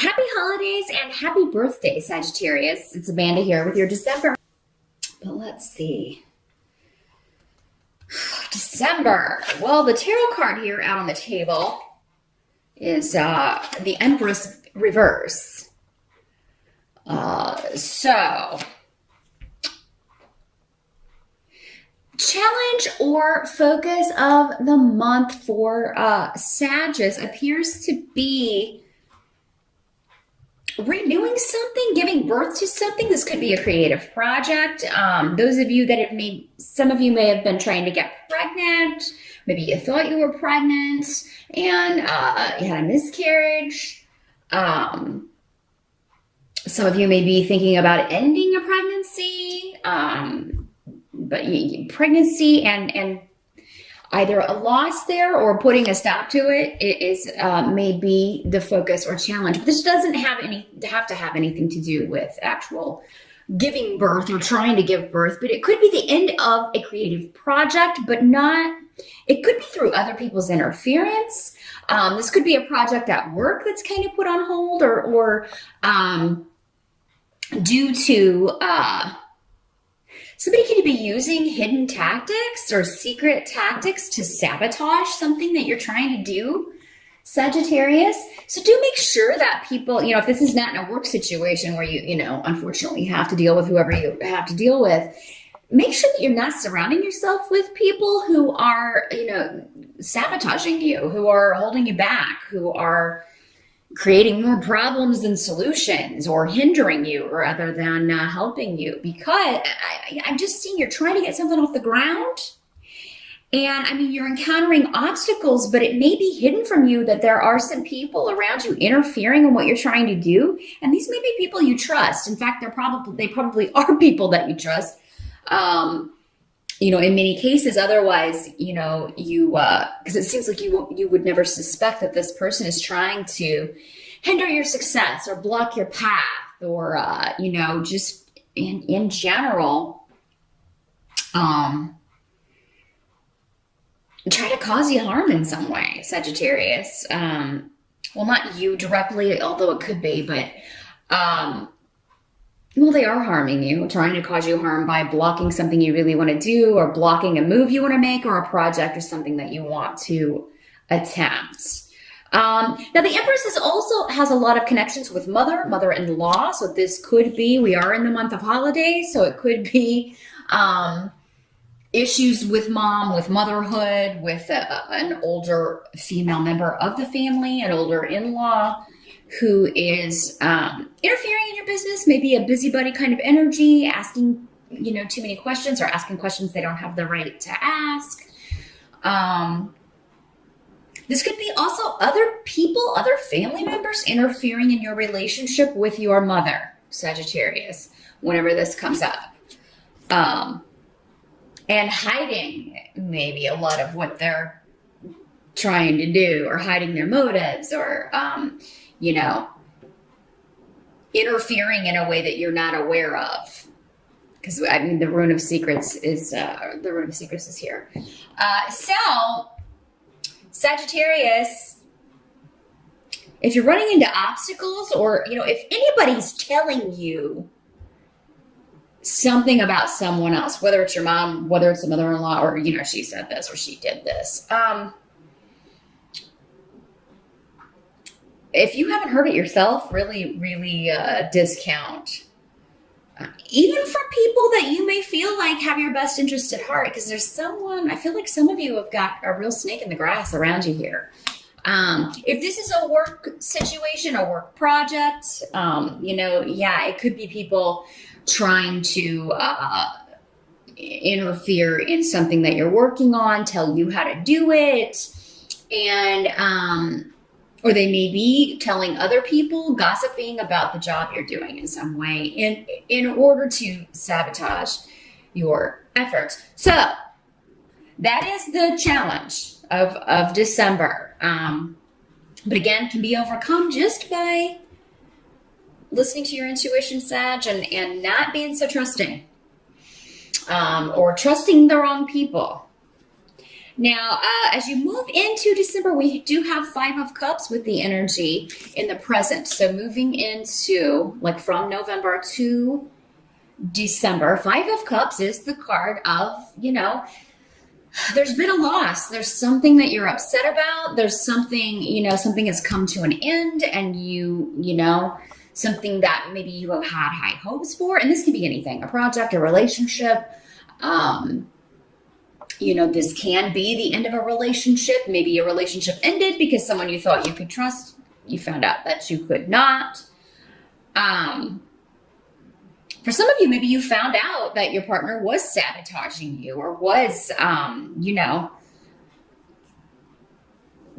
Happy holidays and happy birthday, Sagittarius. It's Amanda here with your December. But let's see. December. Well, the tarot card here out on the table is the Empress reverse. So, challenge or focus of the month for Sagittarius appears to be renewing something, giving birth to something. This could be a creative project. Those of you that have some of you may have been trying to get pregnant. Maybe you thought you were pregnant and you had a miscarriage. Some of you may be thinking about ending a pregnancy, but pregnancy and either a loss there or putting a stop to it is may be the focus or challenge. But this doesn't have to have anything to do with actual giving birth or trying to give birth, but it could be the end of a creative project, but not, it could be through other people's interference. This could be a project at work that's kind of put on hold or due to somebody could be using hidden tactics or secret tactics to sabotage something that you're trying to do, Sagittarius. So do make sure that people, if this is not in a work situation where you unfortunately have to deal with whoever you have to deal with, make sure that you're not surrounding yourself with people who are, sabotaging you, who are holding you back, who are creating more problems than solutions or hindering you rather than helping you, because I'm just seeing you're trying to get something off the ground. And you're encountering obstacles, but it may be hidden from you that there are some people around you interfering in what you're trying to do. And these may be people you trust. In fact, they probably are people that you trust. In many cases, otherwise, because it seems like you would never suspect that this person is trying to hinder your success or block your path or, just in general, try to cause you harm in some way, Sagittarius. Well, not you directly, although it could be, but, they are harming you, trying to cause you harm by blocking something you really want to do or blocking a move you want to make or a project or something that you want to attempt. Now, the Empress has a lot of connections with mother-in-law. So this could be, we are in the month of holidays, so it could be issues with mom, with motherhood, with an older female member of the family, an older in-law who is interfering in your business, maybe a busybody kind of energy, asking, too many questions or asking questions they don't have the right to ask. This could be also other people, other family members interfering in your relationship with your mother, Sagittarius, whenever this comes up. And hiding maybe a lot of what they're trying to do or hiding their motives or, interfering in a way that you're not aware of. Because the Rune of Secrets is here. So Sagittarius, if you're running into obstacles or, if anybody's telling you something about someone else, whether it's your mom, whether it's a mother-in-law, or, she said this or she did this. If you haven't heard it yourself, really, really discount. Even from people that you may feel like have your best interest at heart, because I feel like some of you have got a real snake in the grass around you here. If this is a work situation, a work project, it could be people trying to interfere in something that you're working on, tell you how to do it, and or they may be telling other people, gossiping about the job you're doing in some way in order to sabotage your efforts. So that is the challenge of December. But again, can be overcome just by listening to your intuition, Sag, and not being so trusting or trusting the wrong people. Now, as you move into December, we do have Five of Cups with the energy in the present. So moving into, like, from November to December, Five of Cups is the card of, there's been a loss. There's something that you're upset about. There's something, something has come to an end, and something that maybe you have had high hopes for. And this can be anything, a project, a relationship. This can be the end of a relationship. Maybe a relationship ended because someone you thought you could trust, you found out that you could not. For some of you, maybe you found out that your partner was sabotaging you, or was,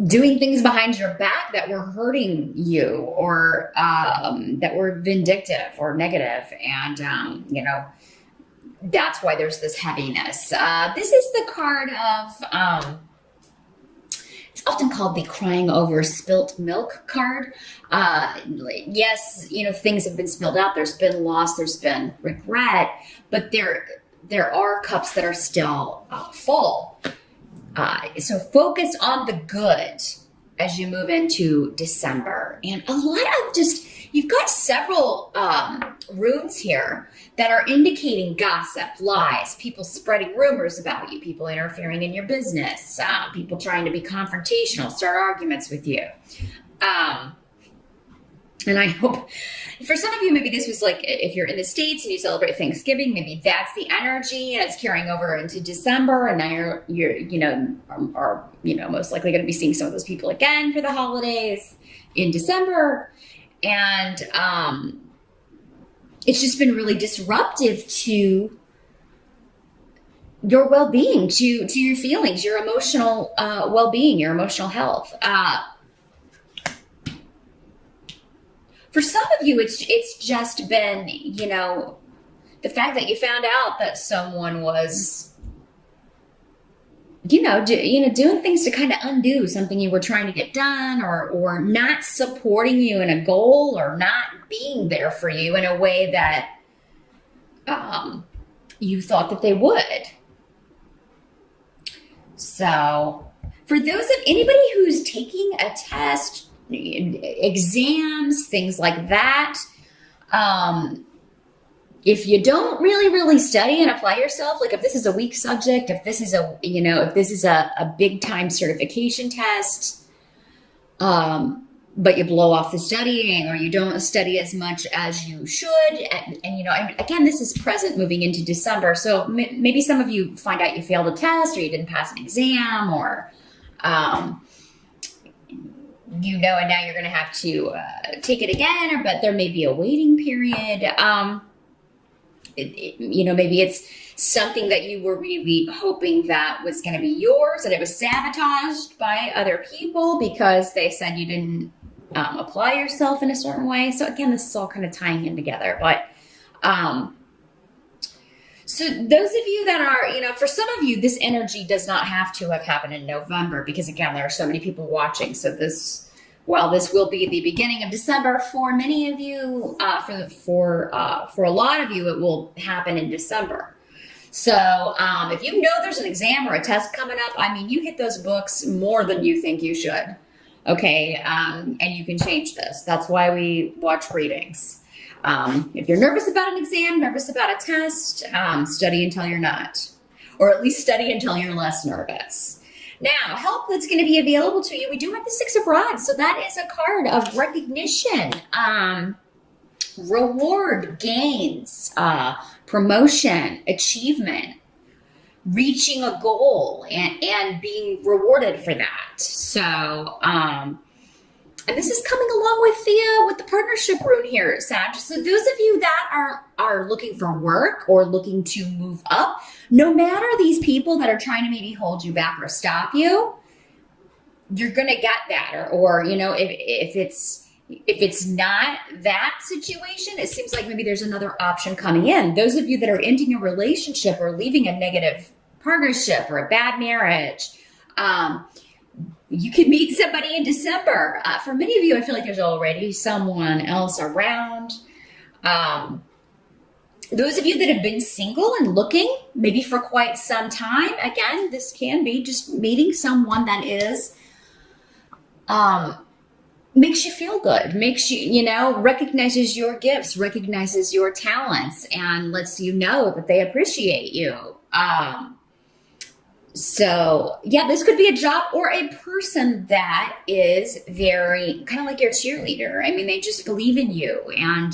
doing things behind your back that were hurting you, or that were vindictive or negative. And, that's why there's this heaviness. This is the card of, it's often called the crying over spilt milk card. Yes, things have been spilled out. There's been loss. There's been regret. But there are cups that are still full. So focus on the good as you move into December. And a lot of you've got several runes here that are indicating gossip, lies, people spreading rumors about you, people interfering in your business, people trying to be confrontational, start arguments with you. And I hope for some of you, maybe this was like, if you're in the States and you celebrate Thanksgiving, maybe that's the energy and it's carrying over into December. And now you're most likely going to be seeing some of those people again for the holidays in December. And it's just been really disruptive to your well-being, to your feelings, your emotional well-being, your emotional health. For some of you, it's just been, the fact that you found out that someone was, doing things to kind of undo something you were trying to get done, or not supporting you in a goal, or not being there for you in a way that you thought that they would. So for those of anybody who's taking a test, exams, things like that, if you don't really study and apply yourself, like if this is a weak subject, if this is a big time certification test, but you blow off the studying, or you don't study as much as you should, and again, this is present moving into December. So maybe some of you find out you failed a test, or you didn't pass an exam, or and now you're going to have to take it again, but there may be a waiting period. Maybe it's something that you were really hoping that was going to be yours, and it was sabotaged by other people because they said you didn't apply yourself in a certain way. So again, this is all kind of tying in together. But so those of you that are, for some of you, this energy does not have to have happened in November, because again, there are so many people watching. So while this will be the beginning of December, for many of you, for a lot of you, it will happen in December. So if you know there's an exam or a test coming up, you hit those books more than you think you should. Okay, and you can change this. That's why we watch readings. If you're nervous about an exam, nervous about a test, study until you're not, or at least study until you're less nervous. Now, help that's going to be available to you. We do have the Six of Rods. So that is a card of recognition, reward, gains, promotion, achievement, reaching a goal, and being rewarded for that. So, and this is coming along with the partnership rune here, Sag. So those of you that are looking for work or looking to move up, no matter these people that are trying to maybe hold you back or stop you, you're gonna get that. Or if it's not that situation, it seems like maybe there's another option coming in. Those of you that are ending a relationship or leaving a negative partnership or a bad marriage, you could meet somebody in December. For many of you, I feel like there's already someone else around. Those of you that have been single and looking, maybe for quite some time, again, this can be just meeting someone that is, makes you feel good, makes you, recognizes your gifts, recognizes your talents, and lets you know that they appreciate you. So yeah, this could be a job or a person that is very kind of like your cheerleader. I mean, they just believe in you, and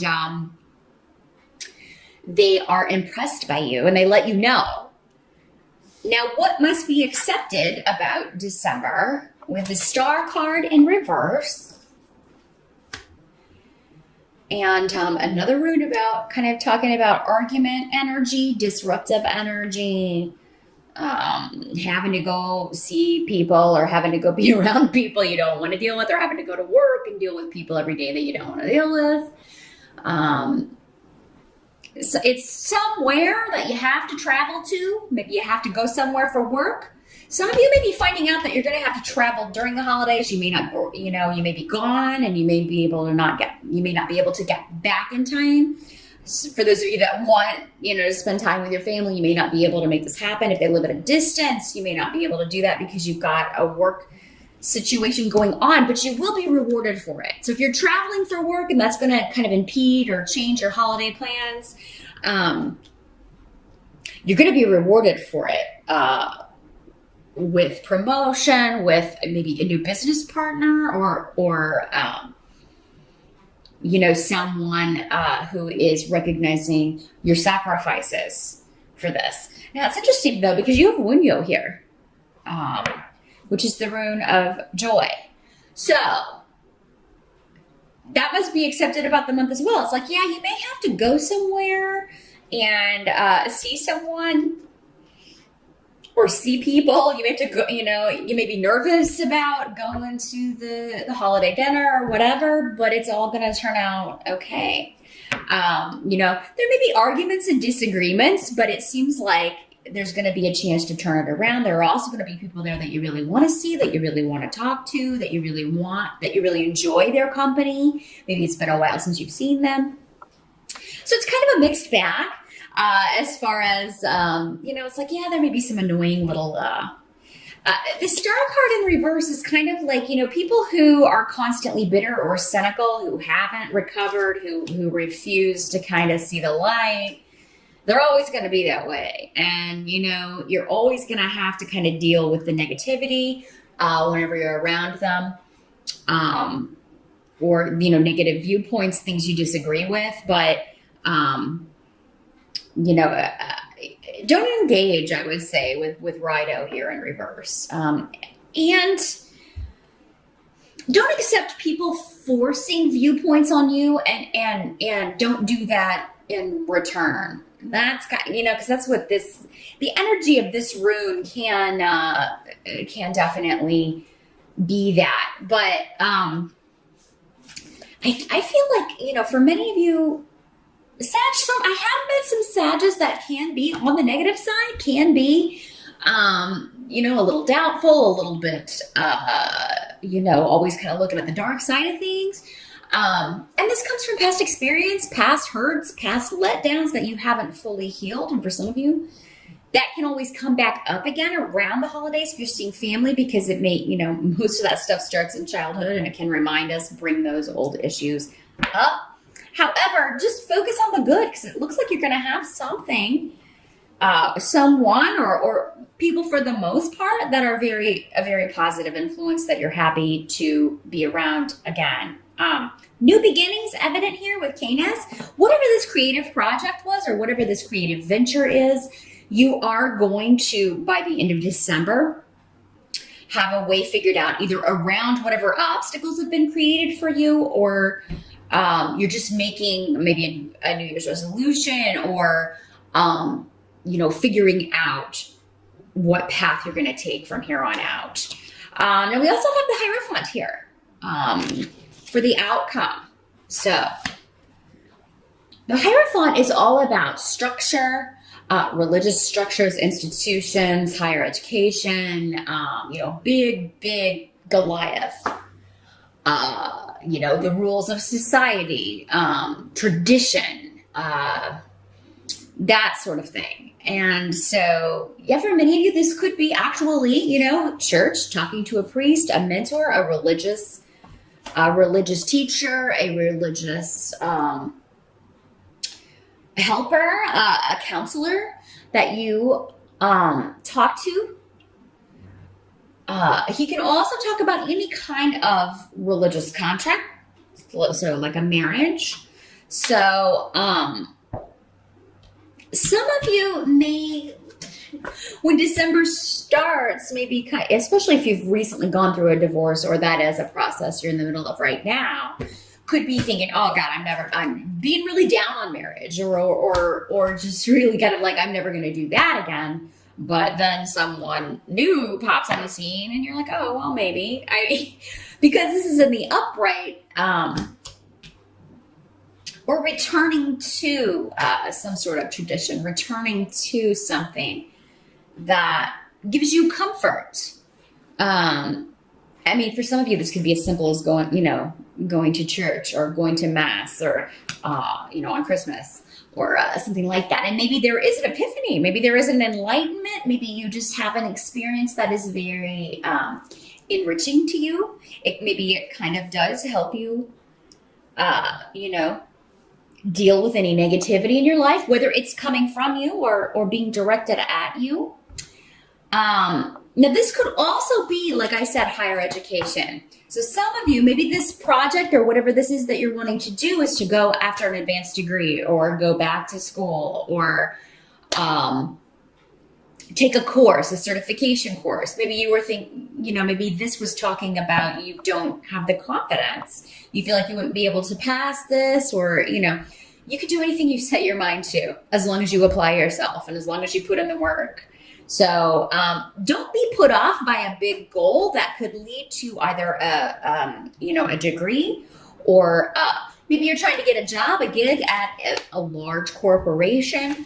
they are impressed by you, and they let you know. Now, what must be accepted about December with the Star card in reverse, and another rune about kind of talking about argument energy, disruptive energy, having to go see people or having to go be around people you don't want to deal with, or having to go to work and deal with people every day that you don't want to deal with. So it's somewhere that you have to travel to. Maybe you have to go somewhere for work. Some of you may be finding out that you're going to have to travel during the holidays. You may not, you may be gone, and you may be able to you may not be able to get back in time. So for those of you that want, to spend time with your family, you may not be able to make this happen. If they live at a distance, you may not be able to do that because you've got a work situation going on, but you will be rewarded for it. So if you're traveling for work and that's going to kind of impede or change your holiday plans, you're going to be rewarded for it with promotion, with maybe a new business partner, or someone who is recognizing your sacrifices for this. Now, it's interesting, though, because you have Wunyo here, which is the rune of joy. So that must be accepted about the month as well. It's like, yeah, you may have to go somewhere and see someone or see people. You may have to go, you may be nervous about going to the holiday dinner or whatever, but it's all going to turn out okay. There may be arguments and disagreements, but it seems like there's going to be a chance to turn it around. There are also going to be people there that you really want to see, that you really want to talk to, that you really enjoy their company. Maybe it's been a while since you've seen them. So it's kind of a mixed bag as far as, it's like, yeah, there may be some annoying little, the Star card in reverse is kind of like, people who are constantly bitter or cynical, who haven't recovered, who refuse to kind of see the light. They're always going to be that way. And, you're always going to have to kind of deal with the negativity whenever you're around them, or, negative viewpoints, things you disagree with. But, don't engage, I would say, with Rido here in reverse. And don't accept people forcing viewpoints on you, and don't do that in return. That's because that's what the energy of this rune can definitely be that. But I feel like, for many of you, I have met some Sages that can be on the negative side, can be, a little doubtful, a little bit, always kind of looking at the dark side of things. And this comes from past experience, past hurts, past letdowns that you haven't fully healed. And for some of you, that can always come back up again around the holidays if you're seeing family, because it may, most of that stuff starts in childhood, and it can remind us, bring those old issues up. However, just focus on the good, because it looks like you're going to have something, someone or people for the most part that are a very positive influence that you're happy to be around again. New beginnings evident here with Canis. Whatever this creative project was, or whatever this creative venture is, you are going to, by the end of December, have a way figured out, either around whatever obstacles have been created for you, or you're just making maybe a New Year's resolution, or, figuring out what path you're going to take from here on out. And we also have the Hierophant here for the outcome. So the Hierophant is all about structure, religious structures, institutions, higher education, big Goliath. The rules of society, tradition, that sort of thing. And so, yeah, for many of you, this could be actually, church, talking to a priest, a mentor, a religious teacher, a religious helper, a counselor that you talk to. He can also talk about any kind of religious contract, so like a marriage. So, some of you may, when December starts, maybe, especially if you've recently gone through a divorce or that is a process you're in the middle of right now, could be thinking, oh God, I'm being really down on marriage, or just really kind of like, I'm never going to do that again. But then someone new pops on the scene and you're like, oh, well, maybe. Because this is in the upright, or returning to some sort of tradition, returning to something that gives you comfort. For some of you, this could be as simple as going to church or going to mass or, on Christmas or something like that. And maybe there is an epiphany. Maybe there is an enlightenment. Maybe you just have an experience that is very enriching to you. Maybe it kind of does help you, deal with any negativity in your life, whether it's coming from you or being directed at you. Now, this could also be, like I said, higher education. So some of you, maybe this project or whatever this is that you're wanting to do is to go after an advanced degree or go back to school or take a course, a certification course. Maybe you were thinking, maybe this was talking about you don't have the confidence. You feel like you wouldn't be able to pass this, or, you could do anything you set your mind to as long as you apply yourself and as long as you put in the work. So don't be put off by a big goal that could lead to either a degree or maybe you're trying to get a job, a gig at a large corporation,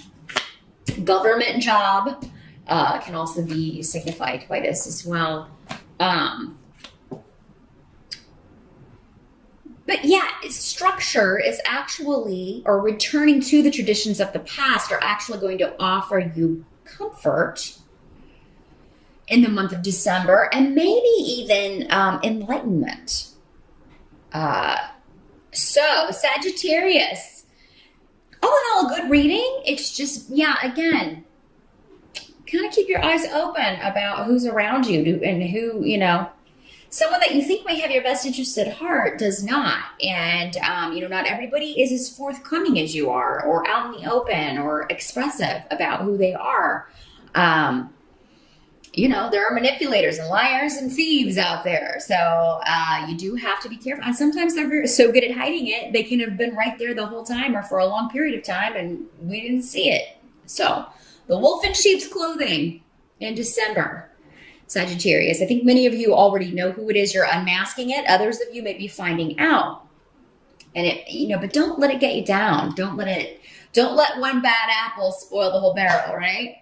government job. Can also be signified by this as well. But yeah, structure is actually, or returning to the traditions of the past are actually going to offer you comfort in the month of December and maybe even enlightenment. So Sagittarius, all in all, good reading. It's just, again, kind of keep your eyes open about who's around you and who, someone that you think may have your best interest at heart does not. And, not everybody is as forthcoming as you are or out in the open or expressive about who they are. There are manipulators and liars and thieves out there. So you do have to be careful. And sometimes they're so good at hiding it, they can have been right there the whole time or for a long period of time and we didn't see it. So the wolf in sheep's clothing in December, Sagittarius. I think many of you already know who it is. You're unmasking it. Others of you may be finding out. And but don't let it get you down. Don't let one bad apple spoil the whole barrel, right?